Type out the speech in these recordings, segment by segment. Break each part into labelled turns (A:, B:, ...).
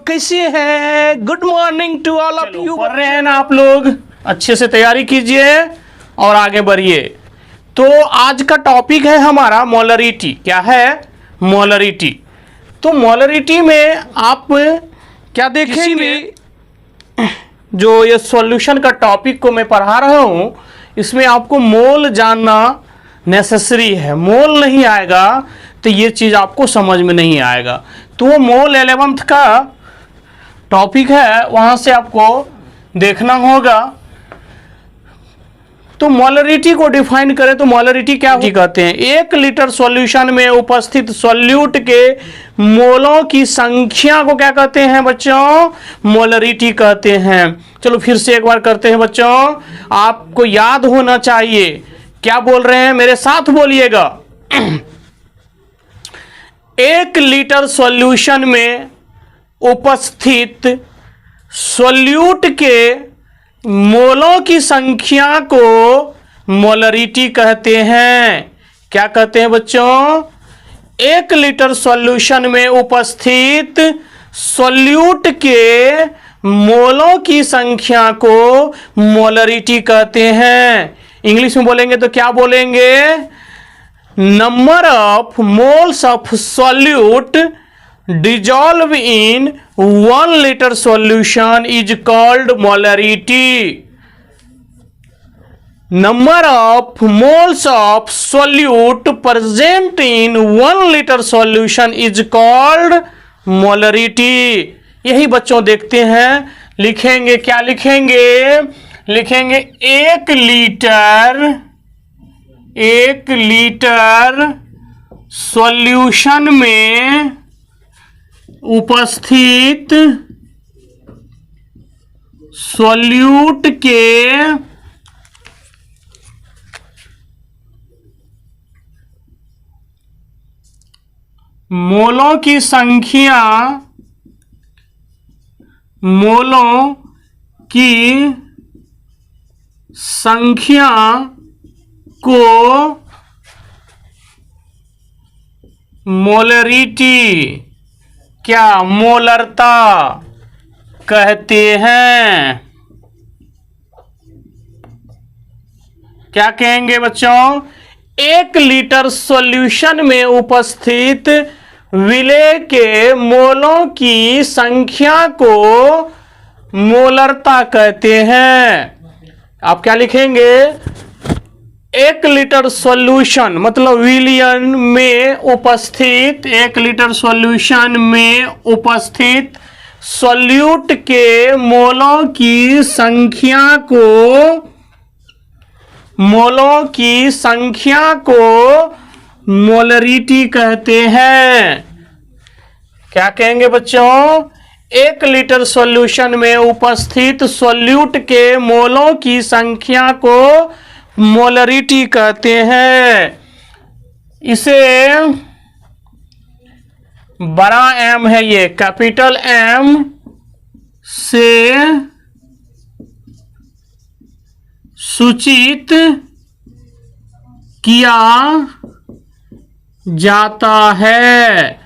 A: लोग कैसे हैं? Good morning to all of you. पढ़ रहे हैं ना आप लोग? अच्छे से तैयारी कीजिए और आगे बढ़िए। तो आज का टॉपिक है हमारा मोलरिटी। क्या है? मोलरिटी। तो मोलरिटी में आप क्या देखेंगे, जो ये सॉल्यूशन का टॉपिक को मैं पढ़ा रहा हूं, इसमें आपको मोल जानना नेसेसरी है। मोल नहीं आएगा तो ये चीज़ आपको समझ में नहीं आएगा। तो वो मोल 11th का टॉपिक है, वहाँ से आपको देखना होगा। तो मोलरिटी को डिफाइन करें तो मोलरिटी क्या कहते हैं? 1 लीटर सॉल्यूशन में उपस्थित सॉल्यूट के मोलों की संख्या को क्या कहते हैं बच्चों? मोलरिटी कहते हैं। चलो फिर से एक बार करते हैं बच्चों, आपको याद होना चाहिए। क्या बोल रहे हैं? मेरे साथ बोलिएगा। 1 लीटर सॉल्यूशन में उपस्थित सॉल्यूट के मोलों की संख्या को मोलरिटी कहते हैं। क्या कहते हैं बच्चों? 1 लीटर सॉल्यूशन में उपस्थित सॉल्यूट के मोलों की संख्या को मोलरिटी कहते हैं। इंग्लिश में बोलेंगे तो क्या बोलेंगे? Number of moles of solute dissolve in 1 liter solution is called molarity. Number of moles of solute present in 1 liter solution is called molarity. यही बच्चों देखते हैं, लिखेंगे क्या लिखेंगे? लिखेंगे 1 लीटर सॉल्यूशन में उपस्थित सॉल्यूट के मोलों की संख्या को मोलरिटी, क्या मोलरता कहते हैं? क्या कहेंगे बच्चों? 1 लीटर सॉल्यूशन में उपस्थित विलेय के मोलों की संख्या को मोलरता कहते हैं। आप क्या लिखेंगे? 1 लीटर सॉल्यूशन मतलब विलियन में उपस्थित, 1 लीटर सॉल्यूशन में उपस्थित सॉल्यूट के मोलों की संख्या को मोलरिटी कहते हैं। क्या कहेंगे बच्चों? 1 लीटर सॉल्यूशन में उपस्थित सॉल्यूट के मोलों की संख्या को मोलरिटी कहते हैं। इसे बड़ा एम है, ये कैपिटल एम से सूचित किया जाता है।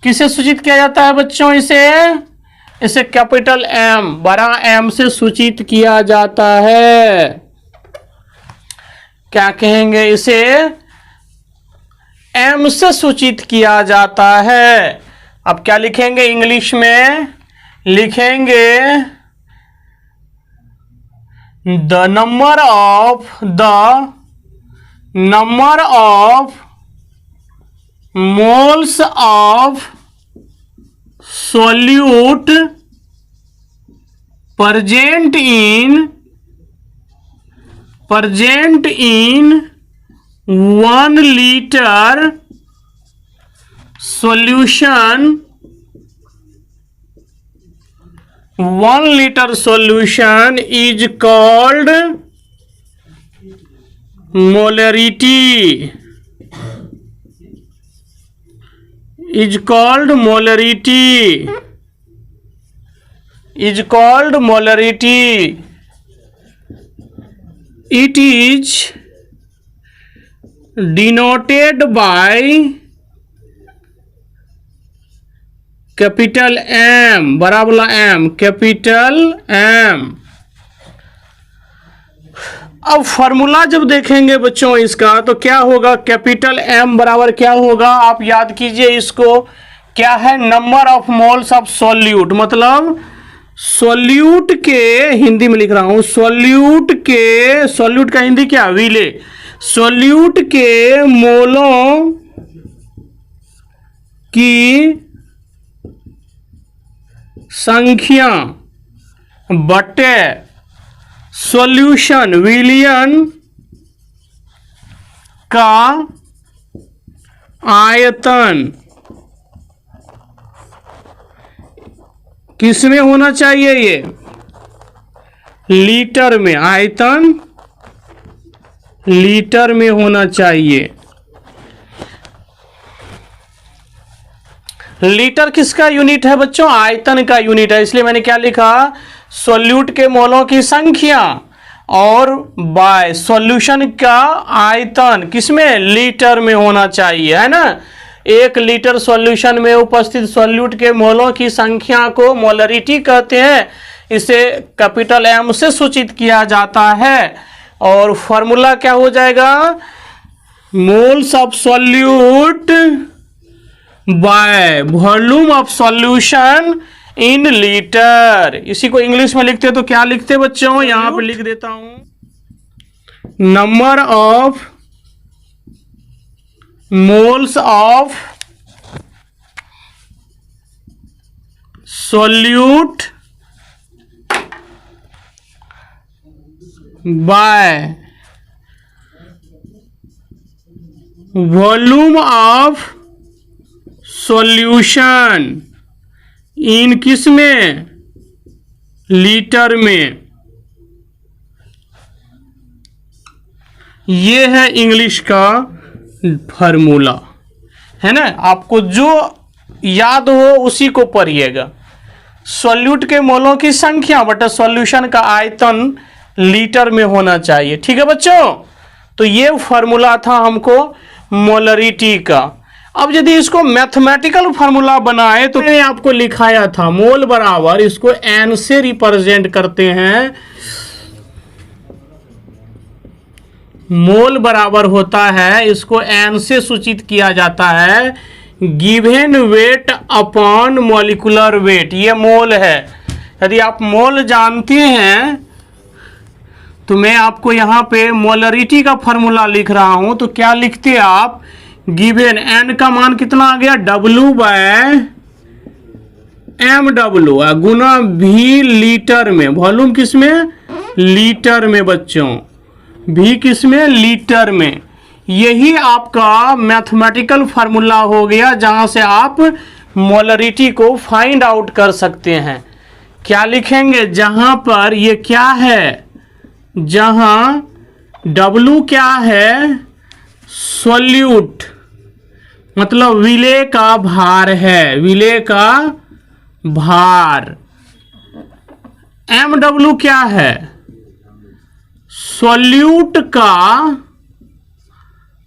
A: किसे सूचित किया जाता है बच्चों? इसे कैपिटल एम, बड़ा एम से सूचित किया जाता है। क्या कहेंगे? इसे एम से सूचित किया जाता है। अब क्या लिखेंगे? इंग्लिश में लिखेंगे the number of moles of solute present in 1 liter solution, 1 liter solution is called molarity. Is called molarity. It is denoted by capital M, बड़ा वाला एम, कैपिटल एम। अब फॉर्मूला जब देखेंगे बच्चों इसका तो क्या होगा, कैपिटल एम बराबर क्या होगा, आप याद कीजिए इसको, क्या है, number of moles of solute, मतलब सॉल्यूट के, हिंदी में लिख रहा हूं, सॉल्यूट के, सॉल्यूट का हिंदी क्या, विले, सॉल्यूट के मोलों की संख्या बटे सॉल्यूशन विलियन का आयतन किसमें होना चाहिए, ये लीटर में, आयतन लीटर में होना चाहिए। लीटर किसका यूनिट है बच्चों, आयतन का यूनिट है, इसलिए मैंने क्या लिखा, सॉल्यूट के मोलों की संख्या और बाय सॉल्यूशन का आयतन किसमें, लीटर में होना चाहिए, है ना। 1 लीटर सॉल्यूशन में उपस्थित सॉल्यूट के मोलों की संख्या को मोलरिटी कहते हैं, इसे कैपिटल एम से सूचित किया जाता है। और फॉर्मूला क्या हो जाएगा, moles of solute by volume of solution in litre. इसी को इंग्लिश में लिखते तो क्या लिखते बच्चों, यहां पे लिख देता हूं, number of moles of solute by volume of solution in किस में, लीटर में। ये है इंग्लिश का फार्मूला, है ना। आपको जो याद हो उसी को पढ़िएगा, सॉल्यूट के मोलों की संख्या बटा सॉल्यूशन का आयतन लीटर में होना चाहिए, ठीक है बच्चों। तो ये फार्मूला था हमको मोलरिटी का। अब यदि इसको मैथमेटिकल फार्मूला बनाए तो मैंने आपको लिखाया था, मोल बराबर, इसको एन से रिप्रेजेंट करते हैं, मोल बराबर होता है, इसको एन से सूचित किया जाता है, given weight upon molecular weight, ये मोल है। यदि आप मोल जानते हैं तो मैं आपको यहाँ पे मोलरिटी का फार्मूला लिख रहा हूं, तो क्या लिखते आप, गिवन एन का मान कितना आ गया, W बाय MW गुना V लीटर में, वॉल्यूम किसमें, लीटर में बच्चों, V किसमें, लीटर में। यही आपका मैथमेटिकल फार्मूला हो गया जहां से आप मोलरिटी को फाइंड आउट कर सकते हैं। क्या लिखेंगे, जहां पर ये क्या है, जहां W क्या है, सॉल्यूट मतलब विले का भार है, विले का भार, MW क्या है, सॉल्यूट का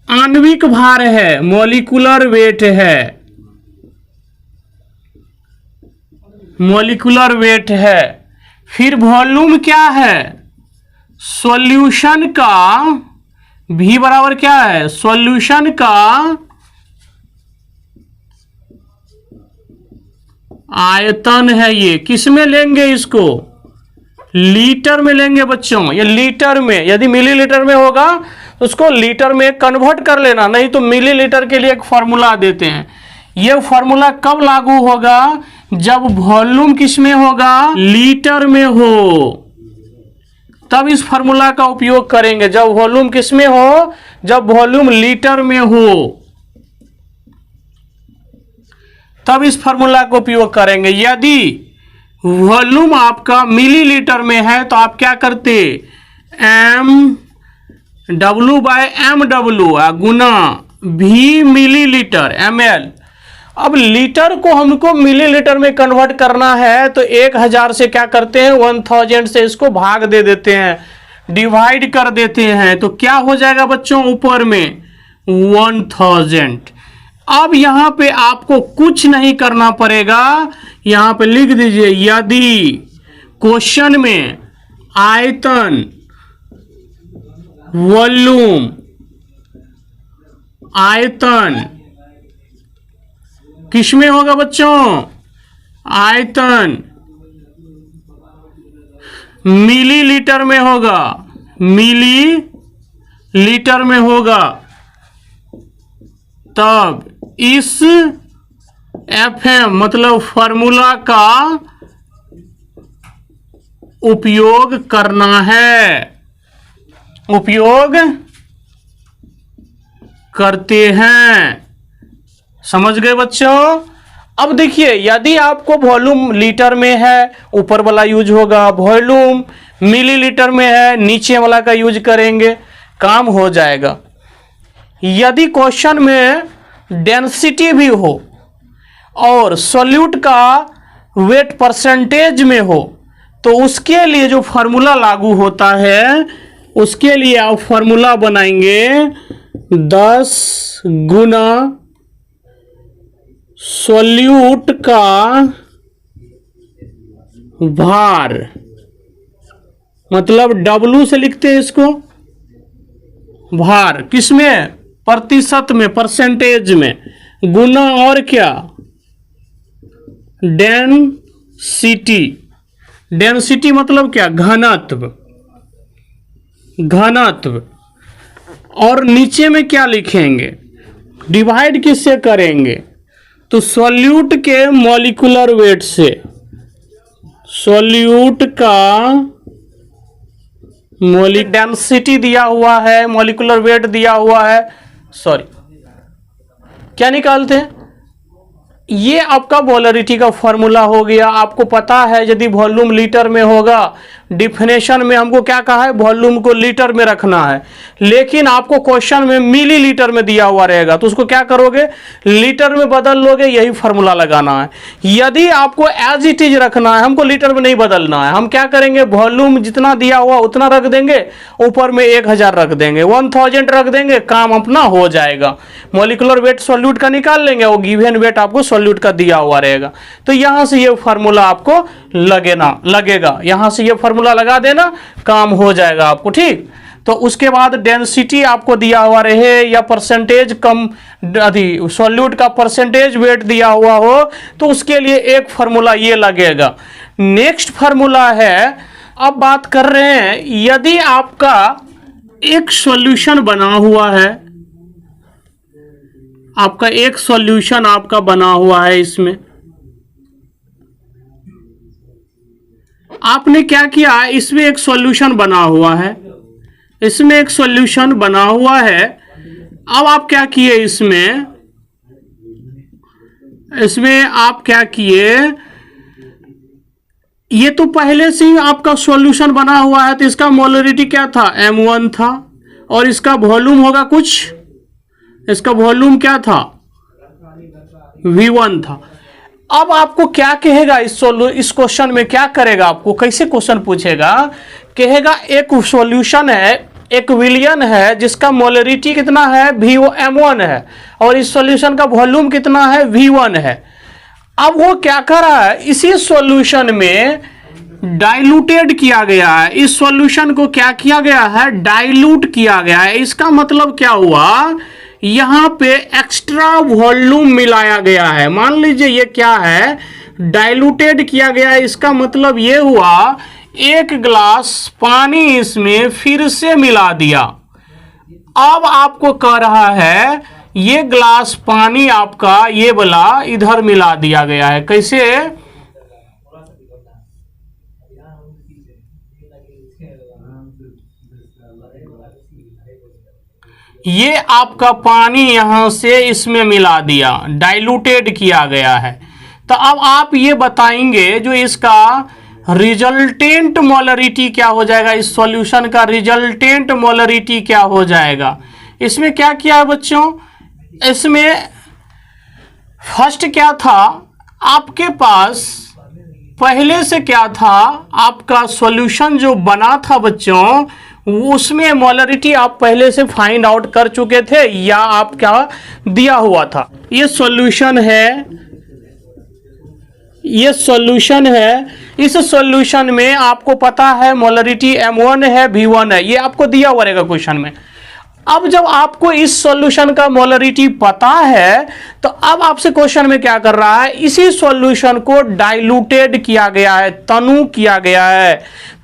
A: आणविक भार है, मॉलिक्यूलर वेट है, मॉलिक्यूलर वेट है। फिर वॉल्यूम क्या है, सॉल्यूशन का, V बराबर क्या है, सॉल्यूशन का आयतन है। ये किस में लेंगे, इसको लीटर में लेंगे बच्चों, ये लीटर में, यदि मिलीलीटर में होगा तो उसको लीटर में कन्वर्ट कर लेना, नहीं तो मिलीलीटर के लिए एक फॉर्मूला देते हैं। ये फॉर्मूला कब लागू होगा, जब वॉल्यूम किस में होगा, लीटर में हो, तब इस फॉर्मूला का उपयोग करेंगे। जब वॉल्यूम किस में हो, जब वॉल्यूम लीटर में हो तब इस फॉर्मूला का उपयोग करेंगे। यदि वॉल्यूम आपका मिलीलीटर में है तो आप क्या करते, MW बाय MW गुना V मिलीलीटर ml। अब लीटर को हमको मिलीलीटर में कन्वर्ट करना है तो 1000 से क्या करते हैं, 1000 से इसको भाग दे देते हैं, डिवाइड कर देते हैं, तो क्या हो जाएगा बच्चों, ऊपर में 1000। अब यहां पे आपको कुछ नहीं करना पड़ेगा, यहां पे लिख दीजिए यदि क्वेश्चन में आयतन, वॉल्यूम, आयतन किसमें होगा बच्चों? आयतन मिलीलीटर में होगा, मिलीलीटर में होगा, तब इस FM मतलब फॉर्मूला का उपयोग करना है, उपयोग करते हैं। समझ गए बच्चों? अब देखिए, यदि आपको वॉल्यूम लीटर में है, ऊपर वाला यूज होगा, वॉल्यूम मिलीलीटर में है, नीचे वाला का यूज करेंगे, काम हो जाएगा। यदि क्वेश्चन में डेंसिटी भी हो और सॉल्यूट का वेट परसेंटेज में हो, तो उसके लिए जो फार्मूला लागू होता है, उसके लिए आप फार्मूला बनाएंगे 10 गुना सॉल्यूट का भार, मतलब W से लिखते हैं इसको, भार किसमें? प्रतिशत में, परसेंटेज में, गुना और क्या? डेंसिटी। डेंसिटी मतलब क्या? घनत्व, घनत्व। और नीचे में क्या लिखेंगे? डिवाइड किससे करेंगे? तो सॉल्यूट के मॉलिक्यूलर वेट से, सॉल्यूट का डेंसिटी दिया हुआ है, मॉलिक्यूलर वेट दिया हुआ है, सॉरी क्या निकालते हैं? ये आपका मोलरिटी का फॉर्मूला हो गया। आपको पता है यदि वॉल्यूम लीटर में होगा, डिफिनेशन में हमको क्या कहा है? वॉल्यूम को लीटर में रखना है, लेकिन आपको क्वेश्चन में मिलीलीटर में दिया हुआ रहेगा, तो उसको क्या करोगे? लीटर में बदल लोगे, यही फॉर्मूला लगाना है। यदि आपको एज इट इज रखना है, हमको लीटर में नहीं बदलना है, हम क्या करेंगे? वॉल्यूम जितना दिया हुआ उतना रख देंगे, ऊपर में 1000 रख देंगे, 1000 रख देंगे, काम अपना हो जाएगा। मॉलिक्यूलर वेट सॉल्यूट का निकाल लेंगे, वो गिवन वेट आपको सॉल्यूट का दिया हुआ रहेगा। तो यहां से ये फार्मूला आपको लगेगा, यहां से ये फार्मूला लगा देना, काम हो जाएगा आपको, ठीक। तो उसके बाद डेंसिटी आपको दिया हुआ रहे या परसेंटेज कम, सॉल्यूट का परसेंटेज वेट दिया हुआ हो, तो उसके लिए एक फार्मूला ये लगेगा। नेक्स्ट फार्मूला है, अब बात कर रहे हैं, यदि आपका एक सॉल्यूशन बना हुआ है, आपका एक सॉल्यूशन आपका बना हुआ है, इसमें आपने क्या किया? इसमें एक सॉल्यूशन बना हुआ है, इसमें एक सॉल्यूशन बना हुआ है। अब आप क्या किए? इसमें आप क्या किए? ये तो पहले से ही आपका सॉल्यूशन बना हुआ है, तो इसका मोलरिटी क्या था? M1 था, और इसका वॉल्यूम होगा कुछ, इसका वॉल्यूम क्या था? V1 था। अब आपको क्या कहेगा? इस क्वेश्चन में क्या करेगा? आपको कैसे क्वेश्चन पूछेगा? कहेगा एक सॉल्यूशन है, एक विलियन है, जिसका मोलरिटी कितना है? M1 है, और इस सॉल्यूशन का वॉल्यूम कितना है? V1 है। अब वो क्या कर रहा है? इसी सॉल्यूशन में डाइल्यूटेड किया गया है, इस सॉल्यूशन को क्या किया गया है? डाइल्यूट किया गया है। इसका मतलब क्या हुआ? यहां पे एक्स्ट्रा वॉल्यूम मिलाया गया है। मान लीजिए ये क्या है? डाइल्यूटेड किया गया है। इसका मतलब ये हुआ, एक गिलास पानी इसमें फिर से मिला दिया। अब आपको कह रहा है ये गिलास पानी आपका ये वाला इधर मिला दिया गया है। कैसे? ये आपका पानी यहां से इसमें मिला दिया, डाइल्यूटेड किया गया है। तो अब आप ये बताएंगे जो इसका रिजल्टेंट मोलरिटी क्या हो जाएगा? इस सॉल्यूशन का रिजल्टेंट मोलरिटी क्या हो जाएगा? इसमें क्या किया है बच्चों? इसमें फर्स्ट क्या था? आपके पास पहले से क्या था? आपका सॉल्यूशन जो बना था बच्चों, उसमें मोलरिटी आप पहले से फाइंड आउट कर चुके थे या आप क्या दिया हुआ था। ये सॉल्यूशन है, ये सॉल्यूशन है। इस सॉल्यूशन में आपको पता है मोलरिटी M1 है, V1 है, ये आपको दिया हुआ रहेगा क्वेश्चन में। अब जब आपको इस सॉल्यूशन का मोलरिटी पता है तो अब आपसे क्वेश्चन में क्या कर रहा है, इसी सॉल्यूशन को डाइल्यूटेड किया गया है, तनु किया गया है।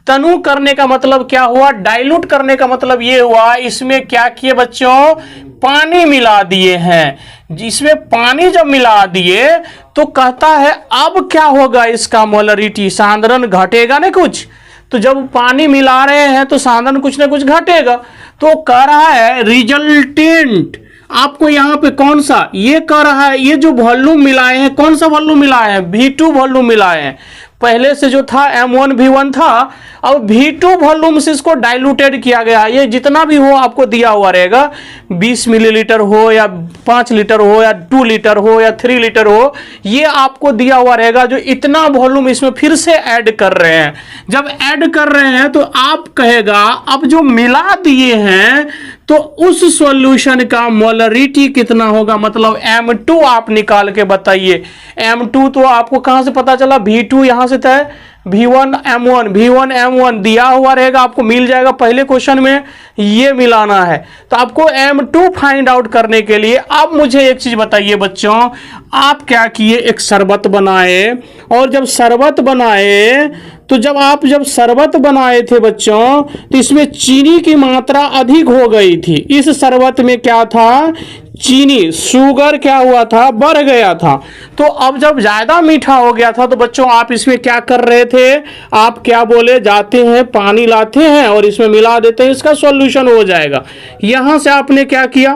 A: तनु करने का मतलब क्या हुआ, डाइल्यूट करने का मतलब ये हुआ इसमें क्या किए बच्चों, पानी मिला दिए हैं। जिसमें पानी जब मिला दिए तो कहता है अब क्या होगा, इसका मोलरिटी सांद्रण घटेगा ना कुछ। तो जब पानी मिला रहे हैं तो सांद्रण कुछ ना कुछ घटेगा। तो कह रहा है रिजल्टेंट, आपको यहां पे कौन सा ये कह रहा है, ये जो वॉल्यूम मिलाए हैं, कौन सा वॉल्यूम मिलाए हैं, V2 वॉल्यूम मिलाए हैं। पहले से जो था M1 V1 था, अब V2 वॉल्यूम से इसको डाइल्यूटेड किया गया। ये जितना भी हो आपको दिया हुआ रहेगा, 20 मिलीलीटर हो या 5 लीटर हो या 2 लीटर हो या 3 लीटर हो, ये आपको दिया हुआ रहेगा। जो इतना वॉल्यूम इसमें फिर से ऐड कर रहे हैं, जब ऐड कर रहे हैं तो आप कहेगा अब जो मिला दिए हैं तो उस सॉल्यूशन का मोलरिटी कितना होगा, मतलब M2 आप निकाल के बताइए। M2 तो आपको कहां से पता चला, V2 यहां से था, V1 M1 दिया हुआ रहेगा, आपको मिल जाएगा। पहले क्वेश्चन में ये मिलाना है तो आपको M2 फाइंड आउट करने के लिए अब मुझे एक चीज बताइए बच्चों, आप क्या किए, एक शरबत बनाए। और जब शरबत बनाए तो जब शरबत बनाए थे बच्चों तो इसमें चीनी की मात्रा अधिक हो गई थी। इस शरबत में क्या था, चीनी, शुगर क्या हुआ था, बढ़ गया था। तो अब जब ज्यादा मीठा हो गया था तो बच्चों आप इसमें क्या कर रहे थे, आप क्या बोले, जाते हैं पानी लाते हैं और इसमें मिला देते हैं, इसका सॉल्यूशन हो जाएगा। यहां से आपने क्या किया,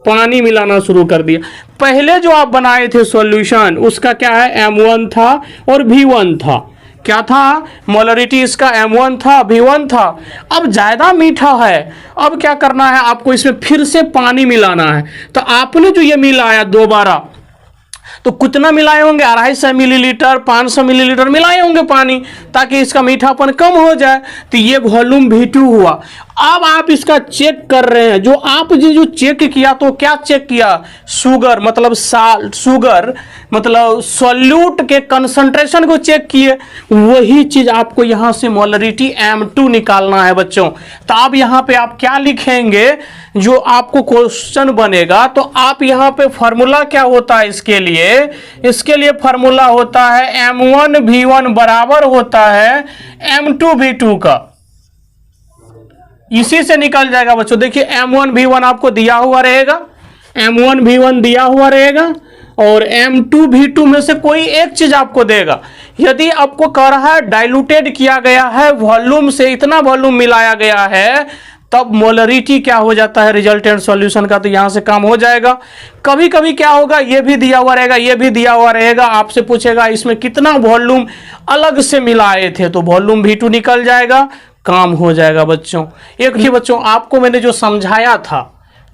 A: पानी मिलाना शुरू कर दिया। पहले जो आप बनाए थे सॉल्यूशन उसका क्या है, M1 था और V1 था। क्या था, मोलरिटी इसका M1 था, V1 था। अब ज्यादा मीठा है, अब क्या करना है आपको, इसमें फिर से पानी मिलाना है। तो आपने जो ये मिलाया दोबारा, तो कितना मिलाए होंगे, 250 मिलीलीटर 500 मिलीलीटर मिलाए होंगे पानी, ताकि इसका मीठापन कम हो जाए। तो ये वॉल्यूम V2 हुआ। अब आप इसका चेक कर रहे हैं, जो आप जो चेक किया तो क्या चेक किया, शुगर मतलब साल्ट, शुगर मतलब सॉल्यूट के कंसंट्रेशन को चेक किए। वही चीज आपको यहां से मोलरिटी M2 निकालना है बच्चों। तो अब यहां पे आप क्या लिखेंगे, जो आपको क्वेश्चन बनेगा तो आप यहां पे फॉर्मूला क्या होता है इसके लिए फॉर्मूला होता है M1 V1 बराबर होता है M2 V2 का। इसी से निकल जाएगा बच्चों। देखिए M1 V1 आपको दिया हुआ रहेगा, M1 V1 दिया हुआ रहेगा और M2 V2 में से कोई एक चीज आपको देगा। यदि आपको कह रहा है डाइल्यूटेड किया गया है वॉल्यूम से, इतना वॉल्यूम मिलाया गया है, तब मोलरिटी क्या हो जाता है रिजल्टेंट सॉल्यूशन का, तो यहां से काम हो जाएगा। कभी कभी क्या होगा, ये भी दिया हुआ रहेगा, ये भी दिया हुआ रहेगा, आपसे पूछेगा इसमें कितना वॉल्यूम अलग से मिलाए थे, तो वॉल्यूम V2 निकल जाएगा, काम हो जाएगा बच्चों। एक ही बच्चों आपको मैंने जो समझाया था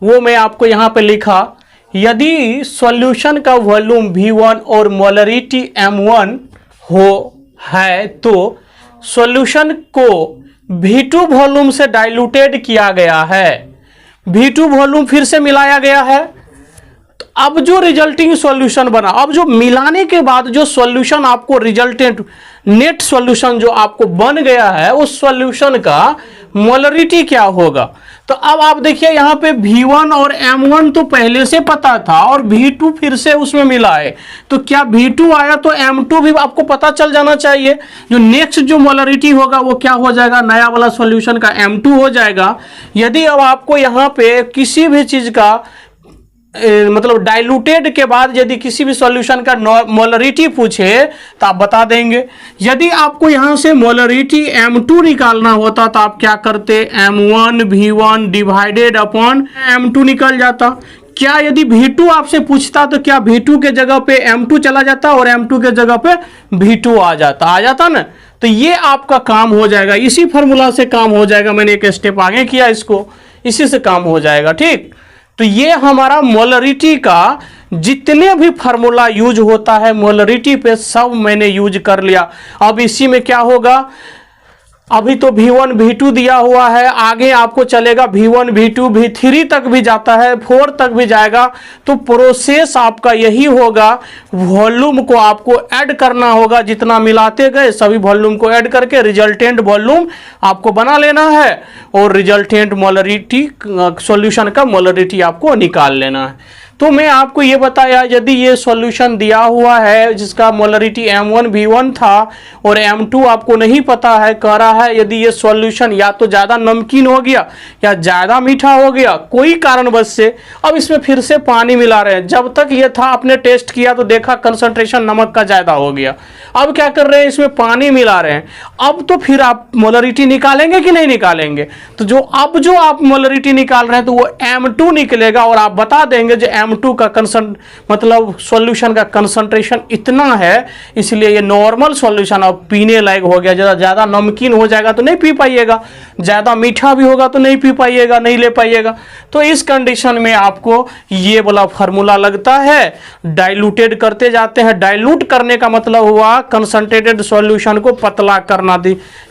A: वो मैं आपको यहां पे लिखा। यदि सॉल्यूशन का वॉल्यूम V1 और मोलरिटी M1 हो है तो सॉल्यूशन को V2 वॉल्यूम से डाइल्यूटेड किया गया है, V2 वॉल्यूम फिर से मिलाया गया है। तो अब जो रिजल्टिंग सॉल्यूशन बना, अब जो मिलाने के बाद जो सॉल्यूशन आपको रिजल्टेंट नेट सॉल्यूशन जो आपको बन गया है, उस सॉल्यूशन का मोलरिटी क्या होगा। तो अब आप देखिए यहाँ पे V1 और M1 तो पहले से पता था और V2 फिर से उसमें मिला है, तो क्या V2 आया तो M2 भी आपको पता चल जाना चाहिए। जो नेक्स्ट जो मोलरिटी होगा वो क्या हो जाएगा, नया वाला सॉल्यूशन का M2 हो जाएगा। यदि अब आपको यहाँ पे किसी भी चीज का मतलब डाइल्यूटेड के बाद यदि किसी भी सॉल्यूशन का मोलरिटी पूछे तो आप बता देंगे। यदि आपको यहां से मोलरिटी M2 निकालना होता तो आप क्या करते, M1 V1 divided upon M2 निकल जाता। क्या यदि V2 आपसे पूछता तो क्या V2 के जगह पे M2 चला जाता और M2 के जगह पे V2 आ जाता ना। तो ये आपका काम हो जाएगा, इसी फॉर्मूला से काम हो जाएगा। मैंने एक स्टेप आगे किया, इसको इसी से काम हो जाएगा। ठीक, तो ये हमारा मोलरिटी का जितने भी फार्मूला यूज होता है मोलरिटी पे सब मैंने यूज कर लिया। अब इसी में क्या होगा, अभी तो V1 V2 दिया हुआ है, आगे आपको चलेगा V1 V2 V3 तक भी जाता है, 4 तक भी जाएगा। तो प्रोसेस आपका यही होगा, वॉल्यूम को आपको ऐड करना होगा, जितना मिलाते गए सभी वॉल्यूम को ऐड करके रिजल्टेंट वॉल्यूम आपको बना लेना है और रिजल्टेंट मोलरिटी सॉल्यूशन का मोलरिटी आपको निकाल लेना है। तो मैं आपको ये बताया, यदि ये सॉल्यूशन दिया हुआ है जिसका मोलरिटी M1 V1 था और M2 आपको नहीं पता है, कह रहा है यदि ये सॉल्यूशन या तो ज़्यादा नमकीन हो गया या ज़्यादा मीठा हो गया कोई कारणवश से, अब इसमें फिर से पानी मिला रहे हैं। जब तक ये था आपने टेस्ट किया तो देखा कंसंट्रेशन नमक का ज़्यादा हो गया, अब क्या कर रहे हैं इसमें पानी मिला रहे हैं। अब तो फिर आप मोलरिटी निकालेंगे कि नहीं निकालेंगे? तो जो आप मोलरिटी निकाल रहे हैं तो वो M2 निकलेगा और आप बता देंगे जो M2 का मतलब सॉल्यूशन का कंसंट्रेशन इतना है, इसलिए ये नॉर्मल सॉल्यूशन अब पीने लायक हो गया। ज़्यादा नमकीन हो जाएगा तो नहीं पी पाइएगा, ज़्यादा मीठा भी होगा तो नहीं पी पाइएगा, नहीं ले पाइएगा। तो इस कंडीशन में आपको ये वाला फार्मूला लगता है, डाइल्यूटेड करते जाते हैं। डाइल्यूट करने का मतलब हुआ कंसंट्रेटेड सॉल्यूशन को पतला करना,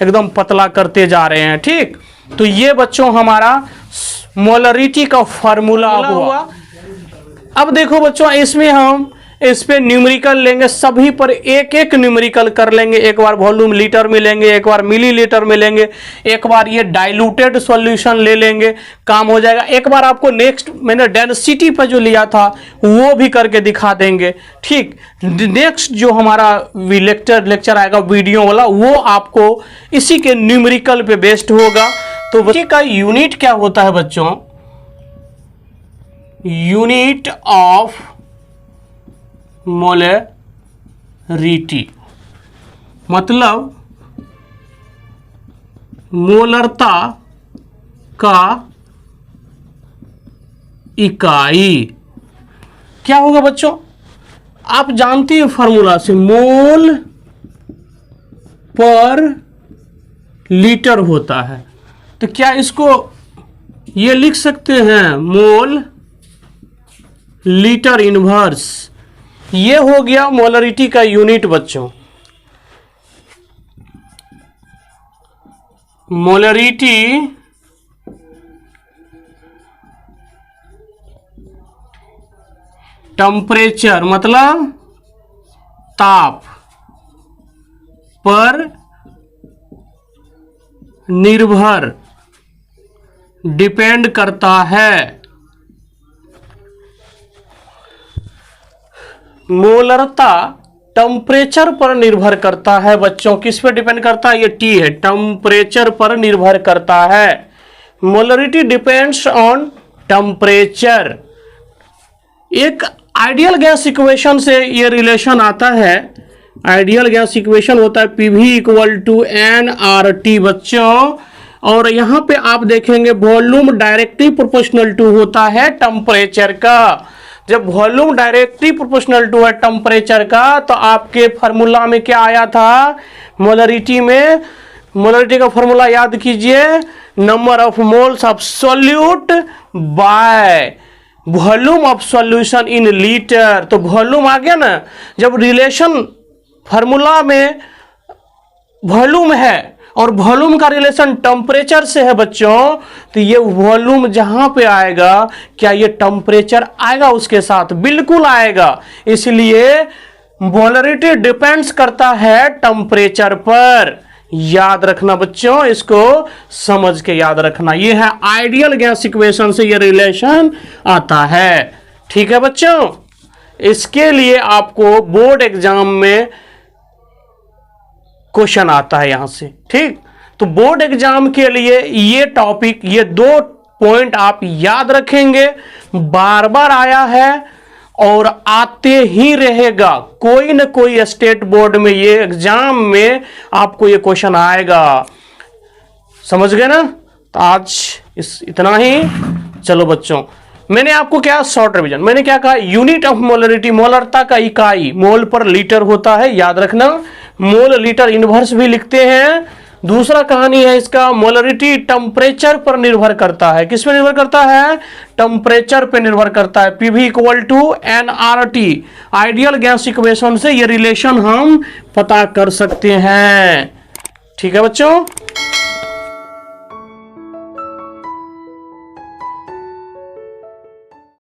A: एकदम पतला करते जा रहे हैं। ठीक, तो ये बच्चों हमारा मोलरिटी का फार्मूला हुआ। अब देखो बच्चों, इसमें हम इस पे न्यूमेरिकल लेंगे, सभी पर एक एक न्यूमेरिकल कर लेंगे। एक बार वॉल्यूम लीटर में लेंगे, एक बार मिलीलीटर में लेंगे, एक बार ये डाइल्यूटेड सॉल्यूशन ले लेंगे, काम हो जाएगा। एक बार आपको नेक्स्ट मैंने डेंसिटी पर जो लिया था वो भी करके दिखा देंगे। ठीक, नेक्स्ट जो हमारा लेक्चर आएगा वीडियो वाला, वो आपको इसी के न्यूमेरिकल पे बेस्ड होगा। तो बच्चे का यूनिट क्या होता है बच्चों? यूनिट ऑफ मोलरिटी मतलब मोलरता का इकाई क्या होगा बच्चों? आप जानते हैं फॉर्मूला से, मोल पर लीटर होता है। तो क्या इसको ये लिख सकते हैं, मोल लीटर इनवर्स? ये हो गया मोलरिटी का यूनिट बच्चों। मोलरिटी टेम्परेचर मतलब ताप पर निर्भर डिपेंड करता है। मोलरता टेम्परेचर पर निर्भर करता है बच्चों। किस पर डिपेंड करता है? ये टी है, टेम्परेचर पर निर्भर करता है। Molarity depends on temperature. एक आइडियल गैस इक्वेशन से ये रिलेशन आता है। आइडियल गैस इक्वेशन होता है PV इक्वल टू nRT बच्चों, और यहां पे आप देखेंगे वॉल्यूम डायरेक्टली प्रोपोर्शनल टू होता है टेम्परेचर का। जब वॉल्यूम डायरेक्टली प्रोपोर्शनल टू है टेम्परेचर का, तो आपके फार्मूला में क्या आया था? मोलरिटी में, मोलरिटी का फार्मूला याद कीजिए, number of moles of solute by volume of solution in litre. तो वॉल्यूम आ गया ना, जब रिलेशन फार्मूला में वॉल्यूम है और वॉल्यूम का रिलेशन टेम्परेचर से है बच्चों, तो ये वॉल्यूम जहां पे आएगा, क्या ये टेम्परेचर आएगा उसके साथ? बिल्कुल आएगा। इसलिए मोलरिटी डिपेंड्स करता है टेम्परेचर पर। याद रखना बच्चों, इसको समझ के याद रखना। ये है आइडियल गैस इक्वेशन से ये रिलेशन आता है। ठीक है बच्चों, इसके लिए आपको बोर्ड एग्जाम में क्वेश्चन आता है यहां से। ठीक, तो बोर्ड एग्जाम के लिए ये टॉपिक, ये 2 पॉइंट आप याद रखेंगे। बार बार आया है और आते ही रहेगा। कोई न कोई स्टेट बोर्ड में ये एग्जाम में आपको ये क्वेश्चन आएगा। समझ गए ना? तो आज इतना ही। चलो बच्चों, मैंने आपको क्या शॉर्ट रिवीजन, मैंने क्या कहा? यूनिट ऑफ मोलरिटी, मोलरता का इकाई मोल पर लीटर होता है, याद रखना। मोल लीटर इनवर्स भी लिखते हैं। दूसरा कहानी है इसका, मोलरिटी टेम्परेचर पर निर्भर करता है। किस पर निर्भर करता है? टेम्परेचर पर निर्भर करता है। PV equal to nRT। Ideal gas equation से ये रिलेशन हम पता कर सकते हैं। ठीक है बच्चों।